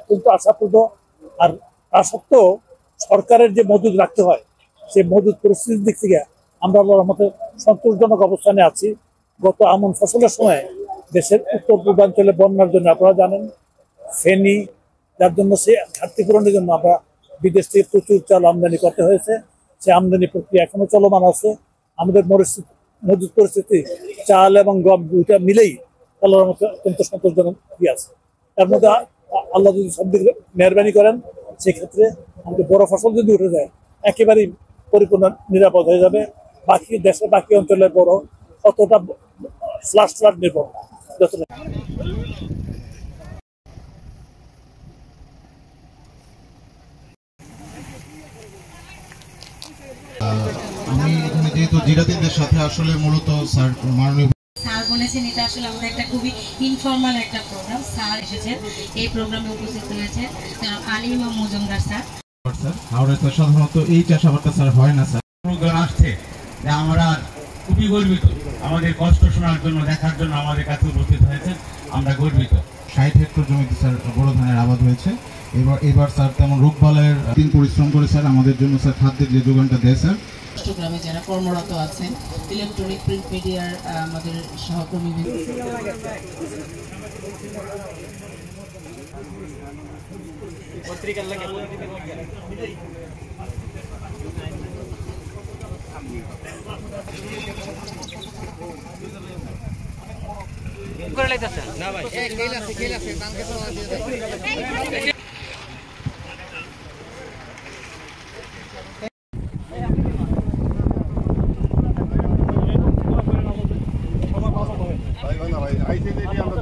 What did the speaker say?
কিন্তু আশাপ্রদ। আর তা সত্ত্বেও সরকারের যে মজুদ রাখতে হয় সেই মজুদ পরিস্থিতির দিক থেকে আমরা আল্লাহর মতে সন্তোষজনক অবস্থানে আছি। গত আমন ফসলের সময় দেশের উত্তর পূর্বাঞ্চলে বন্যার জন্য আপনারা জানেন ফেনী, যার জন্য সে ঘাটতি পূরণের জন্য আমরা বিদেশ থেকে প্রচুর চাল আমদানি করতে হয়েছে। সে আমদানি প্রক্রিয়া এখনো চলমান আছে। আমাদের মজুদ পরিস্থিতি চাল এবং গম দুইটা মিলেই আল্লাহর মতে অত্যন্ত সন্তোষজনক আছে। তার মধ্যে আল্লাহ যদি সব দিকে মেহরবানি করেন সেক্ষেত্রে আমাদের বড় ফসল যদি উঠে যায় একেবারেই পরিপূর্ণ নিরাপদ হয়ে যাবে। বাকি দেশের বাকি অঞ্চলের বড় অতটা ফ্লাড নির্ভর যতটা। আমি এখানে যেহেতু জিরাতিদের সাথে আসলে মূলত স্যার মাননীয় স্যার বলেছেন এটা আসলে আমাদের একটা খুবই ইনফর্মাল একটা প্রোগ্রাম। স্যার এসেছেন, এই প্রোগ্রামে উপস্থিত হয়েছেন আলিম মজুমদার স্যার। হাওড়া স্যার সাধারণত এই চাষাবাদটা স্যার হয় না স্যার। প্রোগ্রাম আসছে যে আমরা খুবই গর্বিত, আমাদের কষ্ট শোনার জন্য দেখার জন্য আমাদের কাছে উপস্থিত হয়েছেন, আমরা গর্বিত। 60 হেক্টর জমিতে স্যার বড় ধানের আবাদ হয়েছে। এবার স্যার তেমন রোগবালাইয়ের দিন পরিশ্রম করে স্যার আমাদের জন্য স্যার খাদ্যের যে যোগানটা দেয় স্যার। চট্টগ্রামে যারা কর্মরত আছেন, ইলেকট্রনিক প্রিন্ট মিডিয়ার আমাদের সহকর্মী না ভাই খেল আছে কালকে তো ভাই ভাই আইসে আমরা